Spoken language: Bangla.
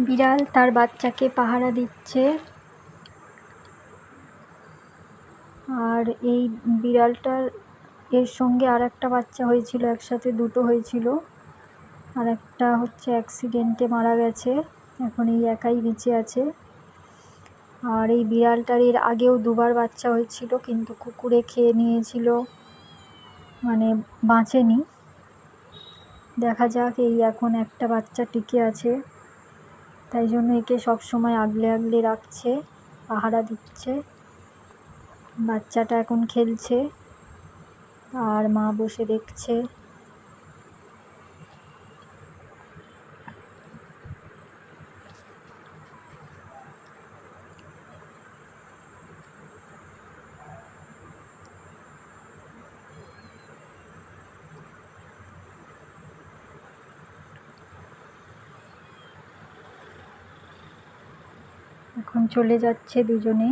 বিড়াল তার বাচ্চাকে পাহারা দিচ্ছে। আর এই বিড়ালটার এর সঙ্গে আর একটা বাচ্চা হয়েছিল, একসাথে দুটো হয়েছিল। আর একটা হচ্ছে অ্যাক্সিডেন্টে মারা গেছে, এখন এই একাই বেঁচে আছে। আর এই বিড়ালটার এর আগেও দুবার বাচ্চা হয়েছিল, কিন্তু কুকুরে খেয়ে নিয়েছিল, মানে বাঁচেনি। দেখা যাক, এই এখন একটা বাচ্চা টিকে আছে, তাই জন্য একে সবসময় আগলে আগলে রাখছে, পাহারা দিচ্ছে। বাচ্চাটা এখন খেলছে আর মা বসে দেখছে। এখন চলে যাচ্ছে দুজনে।